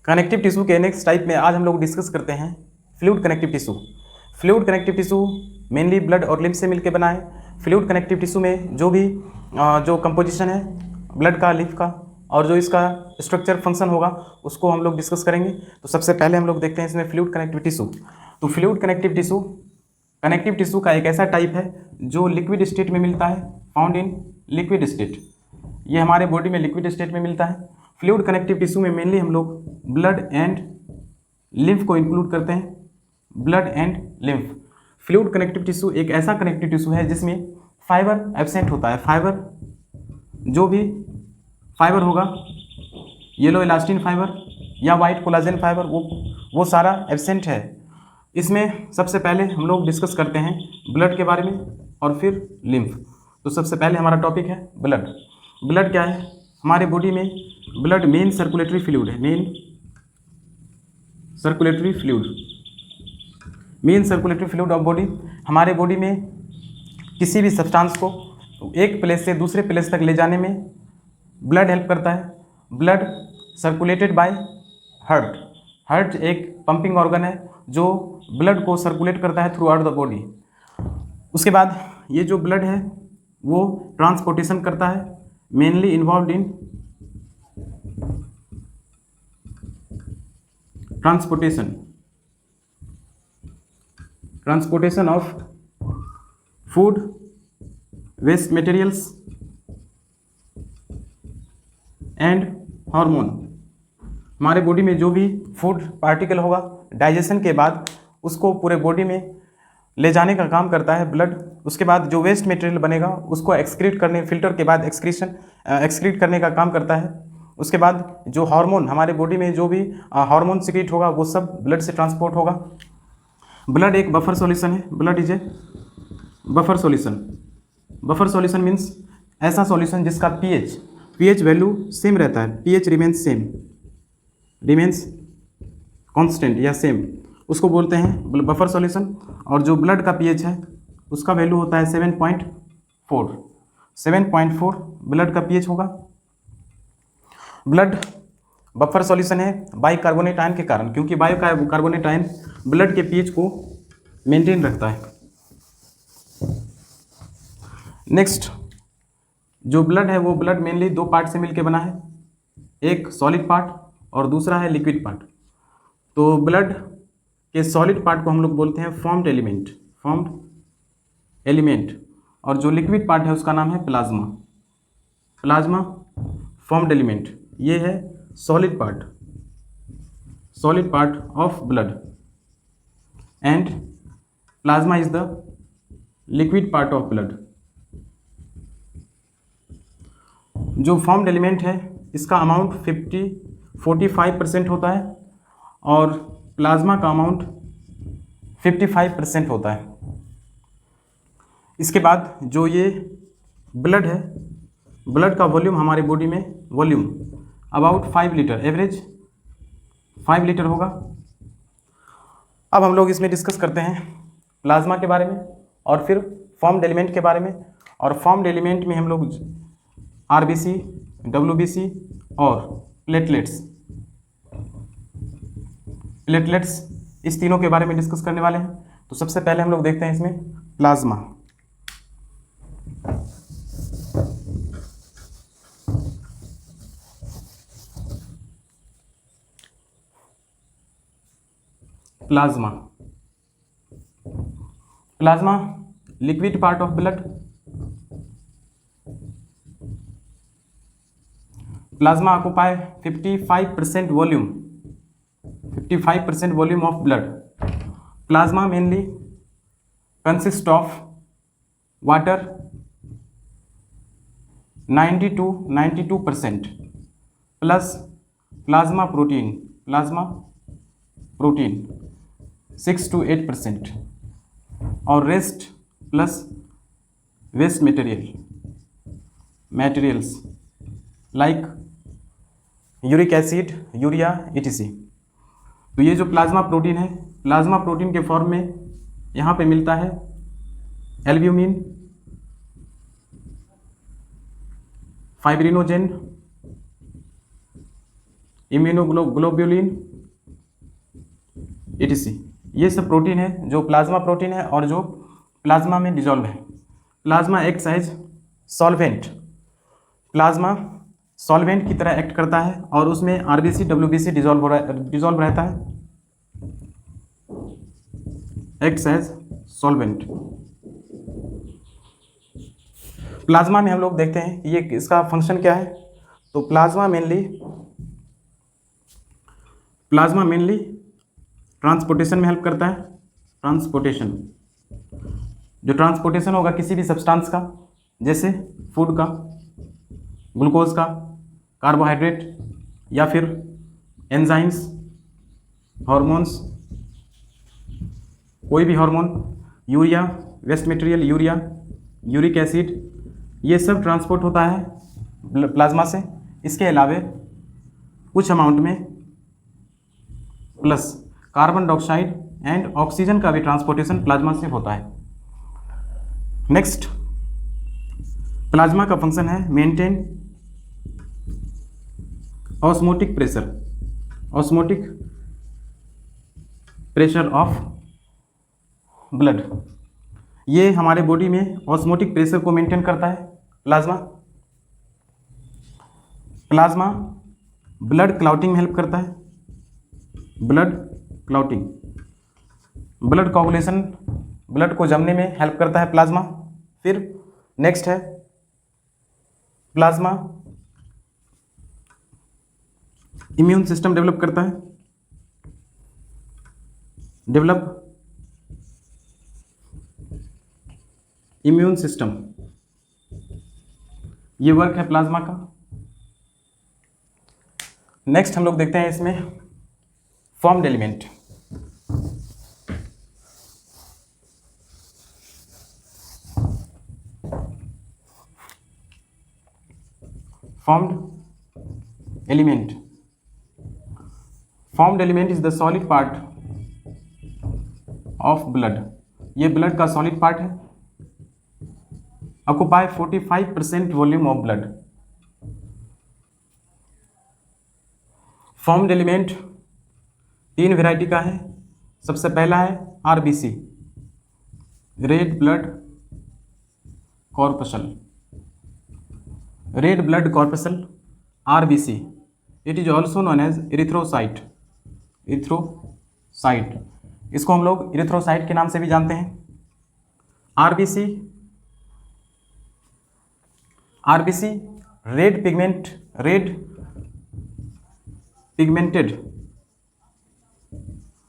Connective tissue के next type में आज हम लोग डिस्कस करते हैं fluid connective tissue. Fluid connective tissue mainly blood और लिम्फ से मिलकर बना है। फ्लूइड कनेक्टिव टिश्यू में जो कंपोजिशन है ब्लड का, लिम्फ का और जो इसका स्ट्रक्चर फंक्शन होगा उसको हम लोग डिस्कस करेंगे। तो सबसे पहले हम लोग देखते हैं इसमें फ्लूइड कनेक्टिव टिश्यू। तो फ्लूइड कनेक्टिव टिश्यू का एक ऐसा टाइप है जो लिक्विड स्टेट में मिलता है, फाउंड इन लिक्विड स्टेट। ये हमारे बॉडी में लिक्विड स्टेट में मिलता है। फ्लूइड कनेक्टिव टिश्यू में मेनली हम लोग ब्लड एंड लिम्फ को इंक्लूड करते हैं, blood and lymph. Fluid connective tissue एक ऐसा कनेक्टिव टिश्यू है जिसमें फाइबर एब्सेंट होता है। फाइबर, जो भी फाइबर होगा, येलो इलास्टिन फाइबर या वाइट कोलाजन फाइबर, वो सारा एब्सेंट है। इसमें सबसे पहले हम लोग डिस्कस करते हैं ब्लड के बारे में और फिर लिम्फ। तो सबसे पहले हमारा टॉपिक है ब्लड। ब्लड क्या है? हमारे बॉडी में ब्लड मेन सर्कुलेटरी फ्लूइड है। Main circulatory fluid of body. हमारे बॉडी में किसी भी सब्सटेंस को एक प्लेस से दूसरे प्लेस तक ले जाने में ब्लड हेल्प करता है। Blood circulated by heart. Heart एक पंपिंग ऑर्गन है जो ब्लड को सर्कुलेट करता है थ्रू आउट द बॉडी। उसके बाद ये जो ब्लड है वो ट्रांसपोर्टेशन करता है, mainly involve in transportation of food, waste materials and hormone. हमारे बॉडी में जो भी फूड पार्टिकल होगा, डाइजेशन के बाद उसको पूरे बॉडी में ले जाने का काम करता है ब्लड। उसके बाद जो वेस्ट मटेरियल बनेगा उसको एक्सक्रीट करने, फिल्टर के बाद एक्सक्रीट करने का काम करता है। उसके बाद जो हार्मोन, हमारे बॉडी में जो भी हार्मोन सिक्रीट होगा वो सब ब्लड से ट्रांसपोर्ट होगा। ब्लड एक बफर सॉल्यूशन है। Blood is a buffer solution. Buffer solution means ऐसा सॉल्यूशन जिसका पीएच वैल्यू सेम रहता है। पीएच रिमेंस कांस्टेंट या सेम, उसको बोलते हैं बफर सॉल्यूशन। और जो ब्लड का पीएच है उसका वैल्यू होता है 7.4 ब्लड का पीएच होगा। ब्लड बफर सॉल्यूशन है बाइकार्बोनेट आयन के कारण, क्योंकि बाइकार्बोनेट आयन ब्लड के पीएच को मेंटेन रखता है। नेक्स्ट, जो ब्लड है वो ब्लड मेनली दो पार्ट से मिलकर बना है, एक सॉलिड पार्ट और दूसरा है लिक्विड पार्ट। तो ब्लड के सॉलिड पार्ट को हम लोग बोलते हैं फॉर्म्ड एलिमेंट, और जो लिक्विड पार्ट है उसका नाम है प्लाज्मा फॉर्म्ड एलिमेंट। ये है solid part of blood and plasma is the liquid part of blood. जो फॉर्म्ड एलिमेंट है इसका अमाउंट 45% होता है और प्लाज्मा का अमाउंट 55% होता है। इसके बाद जो ये ब्लड है, ब्लड का वॉल्यूम हमारे बॉडी में अबाउट 5 लीटर, एवरेज 5 लीटर होगा। अब हम लोग इसमें डिस्कस करते हैं प्लाज्मा के बारे में और फिर फॉर्म्ड एलिमेंट के बारे में। और फॉर्म्ड एलिमेंट में हम लोग आरबीसी, डब्ल्यूबीसी और प्लेटलेट्स इस तीनों के बारे में डिस्कस करने वाले हैं। तो सबसे पहले हम लोग देखते हैं इसमें plasma. Plasma liquid part of blood. Plasma occupy 55% volume of blood. Plasma mainly consist of water 92% plus plasma protein 6 to 8% और rest plus waste materials like uric acid, urea etc। तो ये जो प्लाज्मा प्रोटीन है, plasma protein के form में यहाँ पे मिलता है एल्ब्यूमिन, फाइब्रिनोजेन, इम्यूनोग्लोब्यूलिन etc। ये सब प्रोटीन है जो प्लाज्मा प्रोटीन है और जो प्लाज्मा में डिजॉल्व है। Plasma acts as solvent, plasma solvent की तरह एक्ट करता है और उसमें आरबीसी डब्ल्यूबीसी डिजॉल्व रहता है, एक्ट्स एज सॉल्वेंट। प्लाज्मा में हम लोग देखते हैं ये इसका फंक्शन क्या है। तो प्लाज्मा मेनली ट्रांसपोर्टेशन में हेल्प करता है। ट्रांसपोर्टेशन, जो ट्रांसपोर्टेशन होगा किसी भी सब्सटेंस का, जैसे फूड का, ग्लूकोज का, कार्बोहाइड्रेट या फिर एंजाइम्स, हार्मोन्स, कोई भी hormone, urea, waste material urea, uric acid, ये सब ट्रांसपोर्ट होता है प्लाज्मा से। इसके अलावे कुछ अमाउंट में plus carbon dioxide and oxygen का भी ट्रांसपोर्टेशन प्लाज्मा से होता है। नेक्स्ट, प्लाज्मा का फंक्शन है maintain osmotic pressure of blood. ये हमारे बॉडी में ऑस्मोटिक प्रेशर को मेंटेन करता है प्लाज्मा ब्लड क्लॉटिंग में हेल्प करता है, blood clotting, blood coagulation, blood को जमने में हेल्प करता है प्लाज्मा। फिर नेक्स्ट है प्लाज्मा इम्यून सिस्टम डेवलप करता है, इम्यून सिस्टम, ये वर्क है प्लाज्मा का। नेक्स्ट हम लोग देखते हैं इसमें formed element. Formed element is the solid part of blood. ये ब्लड का सॉलिड पार्ट है, occupy 45% volume of blood. Formed element 3 variety का है। सबसे पहला है RBC, red blood corpuscle, RBC. It is also known as erythrocyte. इसको हम लोग इरिथ्रोसाइट के नाम से भी जानते हैं। RBC red pigmented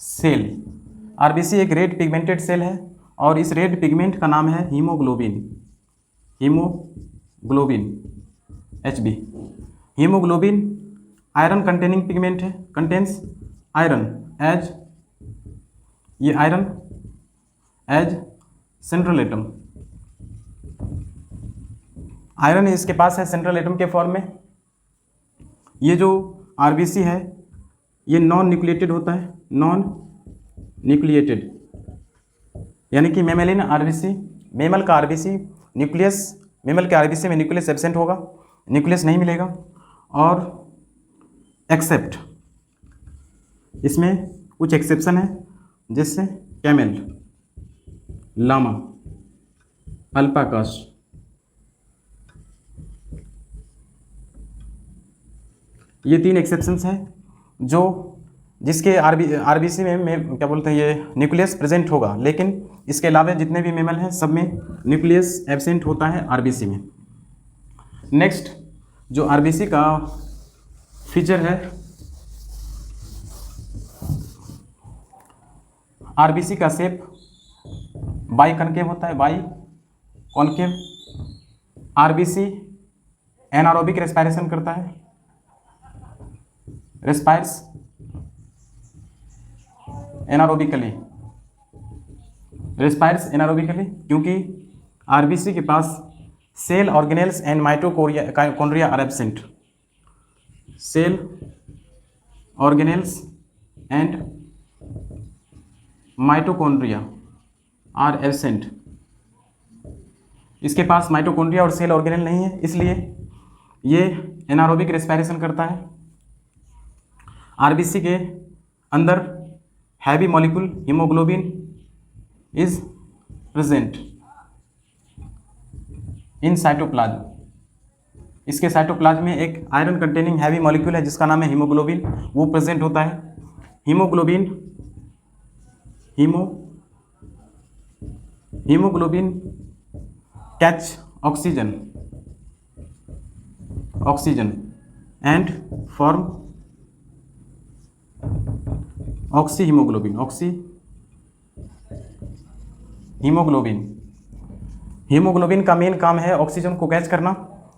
cell. RBC एक रेड पिगमेंटेड सेल है और इस रेड पिगमेंट का नाम है haemoglobin HB। Haemoglobin iron containing pigment है, contains iron as central atom. Iron इसके पास है सेंट्रल एटम के फॉर्म में। ये जो आरबीसी है ये नॉन न्यूक्लिएटेड होता है, यानी कि मेमेलिन आरबीसी, मेमल के आरबीसी में न्यूक्लियस एब्सेंट होगा, न्यूक्लियस नहीं मिलेगा। और एक्सेप्ट, इसमें कुछ एक्सेप्शन है, जिससे कैमल, लामा, अल्पाकास, ये 3 एक्सेप्शंस हैं जिसके आरबीसी में क्या बोलते हैं ये न्यूक्लियस प्रेजेंट होगा, लेकिन इसके अलावा जितने भी मेमल हैं सब में न्यूक्लियस एब्सेंट होता है आरबीसी में। नेक्स्ट जो आरबीसी का फीचर है, आरबीसी का शेप बाई कॉन्केव होता है, biconcave. RBC anaerobic respiration करता है, रेस्पायर्स एनारोबिकली, क्योंकि आरबीसी के पास cell organelles and mitochondria are absent. Cell organelles and mitochondria are absent. इसके पास माइटोकॉन्ड्रिया और सेल ऑर्गेनेल नहीं है, इसलिए ये एनारोबिक रेस्पायरेशन करता है। आरबीसी के अंदर heavy molecule haemoglobin is present in cytoplasm. इसके साइटोप्लाज्म में एक आयरन कंटेनिंग हैवी मॉलिक्यूल है जिसका नाम है हीमोग्लोबिन, वो प्रेजेंट होता है। Haemoglobin catch oxygen and form haemoglobin का मेन काम है ऑक्सीजन को कैच करना,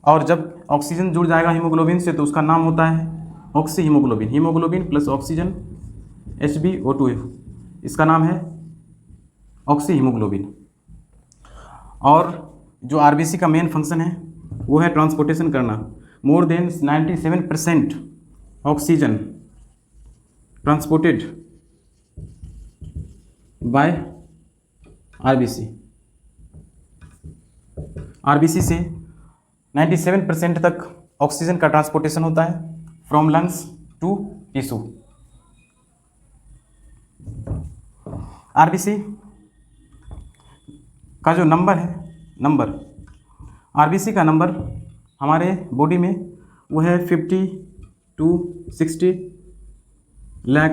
और जब ऑक्सीजन जुड़ जाएगा हीमोग्लोबिन से तो उसका नाम होता है oxy haemoglobin. Haemoglobin plus oxygen HbO2, इसका नाम है ऑक्सी हीमोग्लोबिन। और जो आरबीसी का मेन फंक्शन है वो है ट्रांसपोर्टेशन करना। More than 97% oxygen transported by RBC से 97% तक ऑक्सीजन का ट्रांसपोर्टेशन होता है from lungs to tissue. RBC का जो नंबर है, आरबीसी का नंबर हमारे बॉडी में वो है 50 to 60 लाख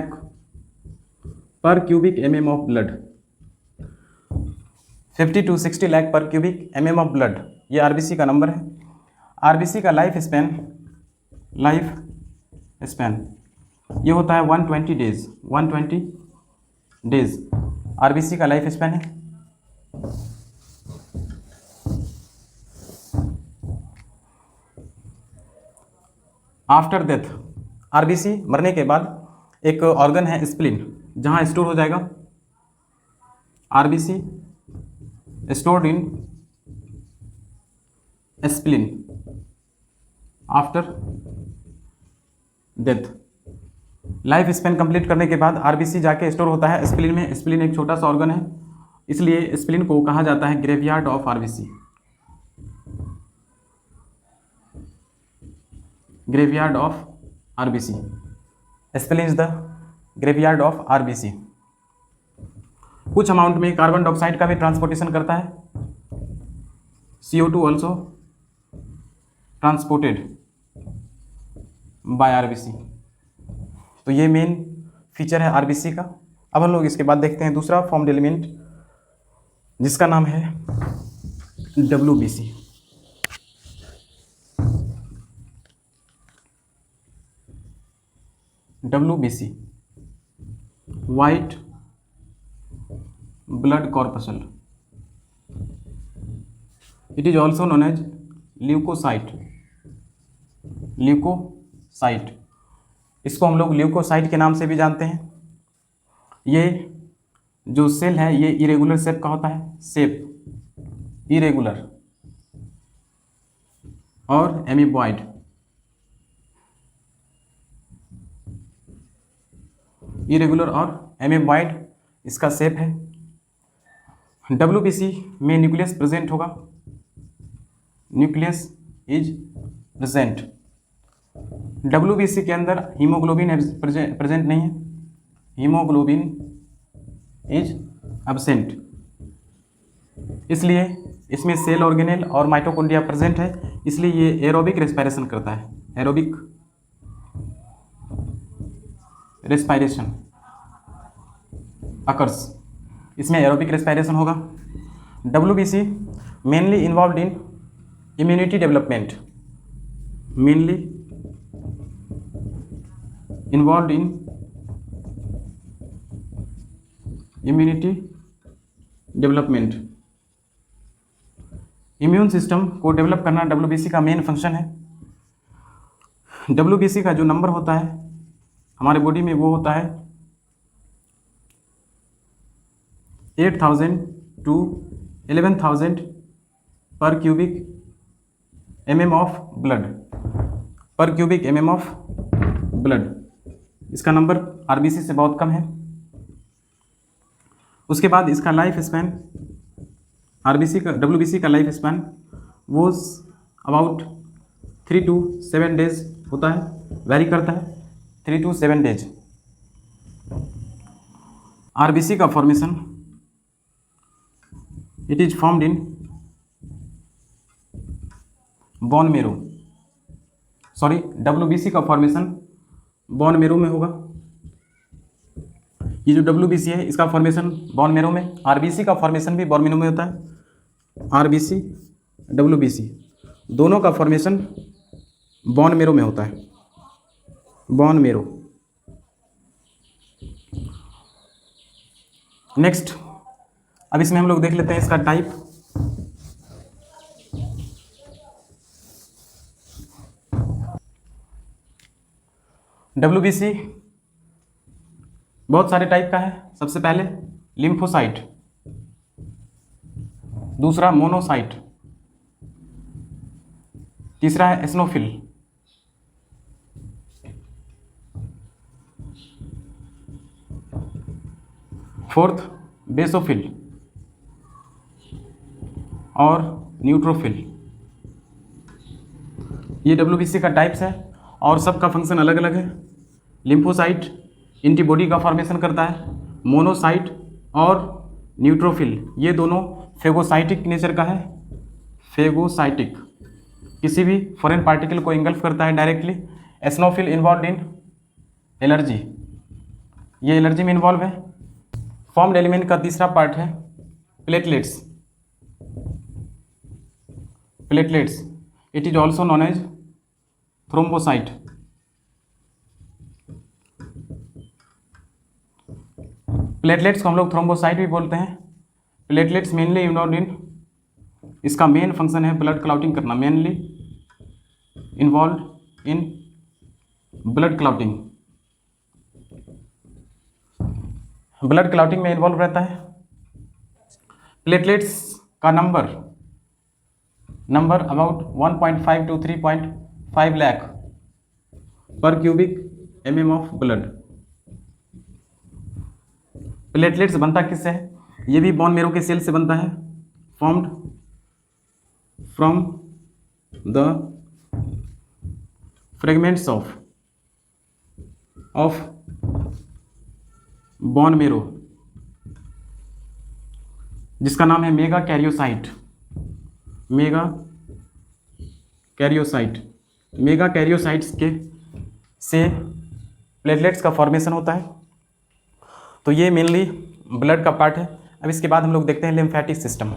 पर cubic mm of blood. 50 to 60 lakh पर क्यूबिक mm ऑफ ब्लड, ये आरबीसी का नंबर है। आरबीसी का लाइफ स्पैन ये होता है 120 डेज। आरबीसी का लाइफ स्पैन है। आफ्टर डेथ, आरबीसी मरने के बाद एक ऑर्गन है स्प्लीन, जहां स्टोर हो जाएगा। RBC stored in spleen after death. Life span complete करने के बाद आरबीसी जाके स्टोर होता है स्प्लीन में। स्प्लीन एक छोटा सा ऑर्गन है, इसलिए स्प्लीन को कहा जाता है graveyard of RBC. Graveyard of RBC, spleen is the graveyard of RBC. कुछ अमाउंट में कार्बन डाइऑक्साइड का भी ट्रांसपोर्टेशन करता है। CO2 also transported by RBC. तो ये मेन फीचर है आरबीसी का। अब हम लोग इसके बाद देखते हैं दूसरा फॉर्म्ड एलिमेंट जिसका नाम है WBC। WBC white blood corpuscle, it is also known as leukocyte. इसको हम लोग ल्यूकोसाइट के नाम से भी जानते हैं। ये जो सेल है ये इरेगुलर शेप का होता है, इरेगुलर और एमीबॉइड। इरेगुलर और एमीबॉइड इसका शेप है। WBC में न्यूक्लियस प्रेजेंट होगा, न्यूक्लियस इज प्रेजेंट। WBC के अंदर हीमोग्लोबिन प्रेजेंट नहीं है, हीमोग्लोबिन इज एब्सेंट, इसलिए इसमें सेल ऑर्गेनेल और माइटोकॉन्ड्रिया प्रेजेंट है, इसलिए ये एरोबिक रेस्पिरेशन करता है। एरोबिक रेस्पिरेशन अकर्स, इसमें एरोबिक रेस्पिरेशन होगा। WBC मेनली इन्वॉल्व इन इम्यूनिटी डेवलपमेंट, मेनली इन्वॉल्व इन इम्यूनिटी डेवलपमेंट। इम्यून सिस्टम को डेवलप करना WBC का मेन फंक्शन है। WBC का जो नंबर होता है हमारे बॉडी में वो होता है 8,000 to 11,000 पर क्यूबिक mm ऑफ ब्लड, पर क्यूबिक mm ऑफ ब्लड। इसका नंबर आरबीसी से बहुत कम है। उसके बाद इसका लाइफ स्पैन, WBC का लाइफ स्पैन वो अबाउट 3 to 7 डेज होता है, वैरी करता है। 3 to 7 days। RBC का formation, it is formed in bone marrow, sorry WBC का फॉर्मेशन बोन मेरो में होगा। ये जो WBC है इसका फॉर्मेशन बोन मेरो में, RBC का फॉर्मेशन भी बोन मेरो में होता है। RBC WBC दोनों का फॉर्मेशन बोन मेरो में होता है, बोन मेरो। नेक्स्ट, अब इसमें हम लोग देख लेते हैं इसका टाइप। WBC बहुत सारे टाइप का है। सबसे पहले लिम्फोसाइट, दूसरा मोनोसाइट, तीसरा है एस्नोफिल, फोर्थ बेसोफिल और न्यूट्रोफिल। ये WBC का टाइप्स है और सबका फंक्शन अलग अलग है। लिम्फोसाइट एंटीबॉडी का फॉर्मेशन करता है, मोनोसाइट और न्यूट्रोफिल ये दोनों फेगोसाइटिक नेचर का है। फेगोसाइटिक किसी भी फॉरेन पार्टिकल को इंगल्फ करता है directly. Eosinophil involve in allergy, ये एलर्जी में इन्वॉल्व है। फॉर्म्ड एलिमेंट का तीसरा पार्ट है platelets. Platelets it is also known as thrombocyte. Platelets को हम लोग थ्रोम्बोसाइट भी बोलते हैं। प्लेटलेट्स मेनली इन्वॉल्व इन, इसका मेन फंक्शन है ब्लड क्लॉटिंग करना, mainly involve in blood clotting. Blood clotting में इन्वॉल्व रहता है। प्लेटलेट्स का नंबर अबाउट 1.5 to 3.5 लाख पर cubic mm of blood. Platelets बनता किससे है? ये भी बोन मेरो के सेल से बनता है। Formed from the fragments of bone marrow, जिसका नाम है मेगा कैरियोसाइट। मेगा कैरियोसाइट्स के से प्लेटलेट्स का फॉर्मेशन होता है। तो ये मेनली ब्लड का पार्ट है। अब इसके बाद हम लोग देखते हैं लिम्फेटिक सिस्टम।